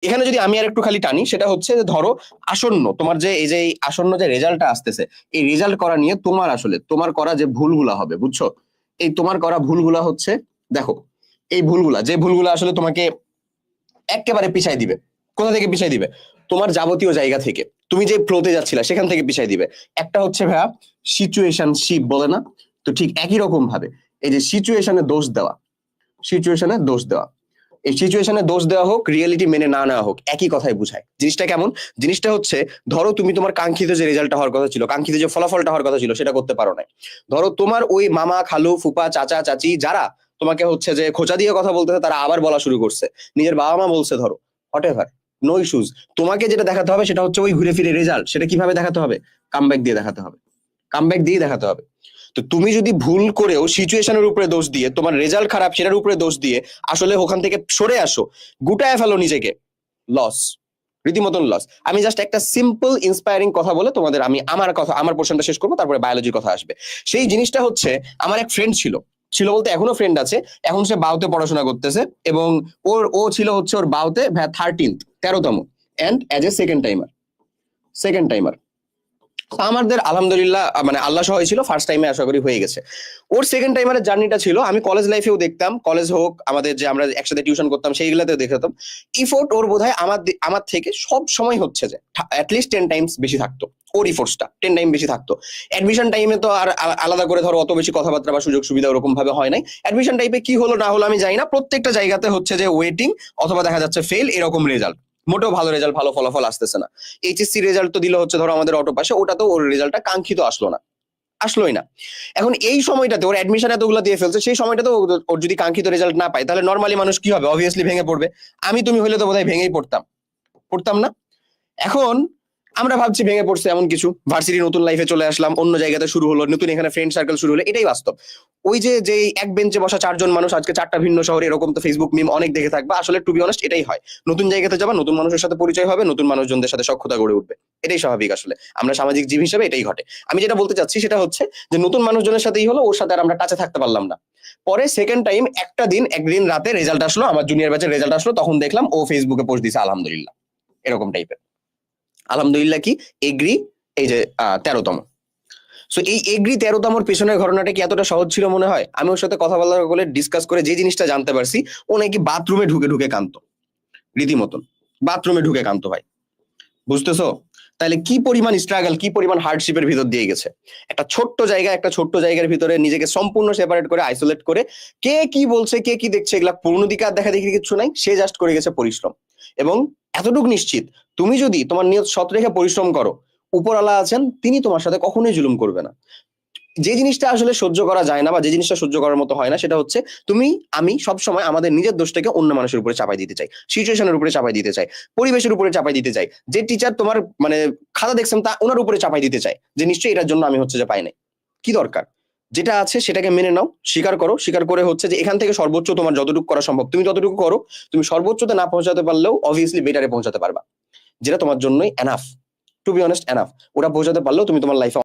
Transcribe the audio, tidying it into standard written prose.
এখানে যদি আমি আর একটু খালি টানি, সেটা হচ্ছে যে ধরো আসন্ন তোমার যে এই যে এই আসন্ন যে রেজাল্টটা আসতেছে, এই রেজাল্ট করা নিয়ে তোমার আসলে তোমার করা যে ভুলগুলা হবে, বুঝছো? এই তোমার করা ভুলগুলা হচ্ছে, দেখো, এই ভুলগুলা যে ভুলগুলা আসলে তোমাকে একেবারে পিছাই দিবে। কোথা থেকে পিছাই দিবে? তোমার যাবতীয় জায়গা থেকে, তুমি যে ফ্লোতে যাচ্ছিলা সেখান থেকে পিছাই দিবে। একটা হচ্ছে ভাইয়া সিচুয়েশনশিপ বলে না, তো ঠিক একই রকম ভাবে এই যে সিচুয়েশনে দোষ দেওয়া, সিচুয়েশনে দোষ দেওয়া, এই সিচুয়েশনে দোষ দেওয়া হোক, রিয়েলিটি মেনে না নেওয়া হোক, একই কথাই বুঝায়। জিনিসটা কেমন? জিনিসটা হচ্ছে, ধরো তুমি তোমার কাঙ্ক্ষিত যে রেজাল্টটা হওয়ার কথা ছিল, কাঙ্ক্ষিত যে ফলাফলটা হওয়ার কথা ছিল, সেটা করতে পারো না। ধরো তোমার ওই মামা খালু ফুপা চাচা চাচি যারা তোমাকে হচ্ছে যে খোঁচা দিয়ে কথা বলতেছে, তারা আবার বলা শুরু করছে, নিজের বাবা মা বলছে, ধরো হোয়াট এভার, নো ইস্যুজ। তোমাকে যেটা দেখাতে হবে সেটা হচ্ছে ওই ঘুরে ফিরে রেজাল্ট। সেটা কিভাবে দেখাতে হবে? কামব্যাক দিয়ে দেখাতে হবে, কামব্যাক দিয়ে দেখাতে হবে। তো তুমি যদি ভুল করেও সিচুয়েশনের উপরে দোষ দিয়ে, তোমার রেজাল্ট খারাপ সেটার উপরে দোষ দিয়ে আসলে ওখান থেকে সরে আসো, গুটায় ফেলো নিজেকে, লস, রীতিমতন লস। আমি জাস্ট একটা সিম্পল ইন্সপায়ারিং কথা বলে তোমাদের আমি আমার কথা, আমার পোর্শনটা শেষ করবো, তারপরে বায়োলজির কথা আসবে। সেই জিনিসটা হচ্ছে, আমার এক ফ্রেন্ড ছিল, ছিল বলতে এখনো ফ্রেন্ড আছে। এখন সে বাউতে পড়াশোনা করতেছে, এবং ও ছিল হচ্ছে ওর বাউতে 13তম, and as a second timer, second timer. আমাদের আলহামদুলিল্লাহ মানে আল্লাহ সহায় ছিল, ফার্স্ট টাইমে আশা করি হয়ে গেছে। ওর সেকেন্ড টাইমারের জার্নিটা ছিল, আমি কলেজ লাইফেও দেখতাম, কলেজ হোক আমাদের যে আমরা একসাথে টিউশন করতাম সেইগুলাতেও দেখতাম, ইফোর্ট ওর বোধহয় আমার থেকে সব সময় হচ্ছে যে অ্যাটলিস্ট 10 টাইমস বেশি থাকতো। ওর ইফোর্টসটা 10 টাইম বেশি থাকতো। অ্যাডমিশন টাইমে তো আর আলাদা করে ধরো অত বেশি কথাবার্তা বা সুযোগ সুবিধা ওরকম ভাবে হয় নাই। অ্যাডমিশন টাইপে কি হলো না হলো আমি জানি না, প্রত্যেকটা জায়গাতে হচ্ছে যে ওয়েটিং, অথবা দেখা যাচ্ছে ফেল, এরকম রেজাল্ট। মোটেও ভালো রেজাল্ট, ভালো ফলাফল আসতেছে না। এইচএসসি রেজাল্ট তো দিল হচ্ছে ধরো আমাদের অটো পাশে, ওটা তো ওর রেজাল্টটা কাঙ্ক্ষিত আসলো না, আসলোই না। এখন এই সময়টাতে ওর অ্যাডমিশন এতগুলো দিয়ে ফেলছে, সেই সময়টাতে ওর যদি কাঙ্ক্ষিত রেজাল্ট না পায়, তাহলে নর্মালি মানুষ কি হবে? অবভিয়াসলি ভেঙে পড়বে। আমি তুমি হলে তো বোধহয় ভেঙেই পড়তাম, পড়তাম না? এখন আমরা ভাবছি ভেঙে পড়ছে এমন কিছু, ভার্সিটি নতুন লাইফে চলে আসলাম, অন্য জায়গাতে শুরু হলো, নতুন এখানে ফ্রেন্ড সার্কেল শুরু হলো, এটাই বাস্তব। ওই যে যে এক বেঞ্চে বসা 4 জন মানুষ আজকে 4টা ভিন্ন শহরে, এরকম তো ফেসবুক মিম অনেক দেখে থাকবা। আসলে টু বি অনেস্ট এটাই হয়। নতুন জায়গাতে যাবা, নতুন মানুষের সাথে পরিচয় হবে, নতুন মানুষজনদের সাথে সখ্যতা গড়ে উঠবে, এটাই স্বাভাবিক। আসলে আমরা সামাজিক জীব হিসেবে এটাই ঘটে। আমি যেটা বলতে চাচ্ছি সেটা হচ্ছে যে নতুন মানুষজনের সাথেই হলো, ওর সাথে আর আমরা টাচে থাকতে পারলাম না। পরে সেকেন্ড টাইম একদিন রাতে রেজাল্ট আসলো, আমার জুনিয়র ব্যাচের রেজাল্ট আসলো, তখন দেখলাম ও ফেসবুকে পোস্ট দিছে আলহামদুলিল্লাহ, এরকম টাইপের। আলহামদুলিল্লাহ কি এগ্রি, এই যে 13তম। সো এই এগ্রি 13তমর পেছনের ঘটনাটা কি এতটা সহজ ছিল মনে হয়? আমি ওর সাথে কথা বলে ডিসকাস করে যে জিনিসটা জানতে পারছি, ও নাকি বাথরুমে ঢুকে ঢুকে কাঁদতো, রীতিমতন বাথরুমে ঢুকে কাঁদতো ভাই, বুঝতেছো? তাহলে কি পরিমাণ স্ট্রাগল, কি পরিমাণ হার্ডশিপের ভিতর দিয়ে গেছে। একটা ছোট্ট জায়গা, একটা ছোট্ট জায়গার ভিতরে নিজেকে সম্পূর্ণ সেপারেট করে, আইসোলেট করে, কে কি বলছে কে কি দেখছে এগুলা পূর্ণ দিকে আর দেখা দেখি কিছু নাই, সে জাস্ট করে গেছে পরিশ্রম। এবং এতটুকু নিশ্চিত, তুমি যদি তোমার নিয়ত সৎ রেখে পরিশ্রম করো, উপরওয়ালা আছেন, তিনি তোমার সাথে কখনোই জুলুম করবে না। যে জিনিসটা আসলে সহ্য করা যায় না, বা যে জিনিসটা সহ্য করার মতো হয় না, সেটা হচ্ছে তুমি আমি সব সময় আমাদের নিজের দোষটাকে অন্য মানুষের উপরে চাপাই দিতে চাই, সিচুয়েশনের উপরে চাপাই দিতে চাই, পরিবেশের উপরে চাপাই দিতে চাই। যে টিচার তোমার মানে খাতা দেখছেন তা ওনার উপরে চাপাই দিতে চাই, যে নিশ্চয়ই এটার জন্য আমি হচ্ছে যে পাই নাই। কি দরকার? যেটা আছে সেটাকে মেনে নাও, স্বীকার করো, স্বীকার করে হচ্ছে যে এখান থেকে সর্বোচ্চ তোমার যতটুকু করা সম্ভব তুমি ততটুকু করো। তুমি সর্বোচ্চতে না পৌঁছাতে পারলেও অবভিয়াসলি বেটারে পৌঁছাতে পারবা, যেটা তোমার জন্যই enough, to be honest enough. ওটা পৌঁছাতে পারলেও তুমি তোমার লাইফে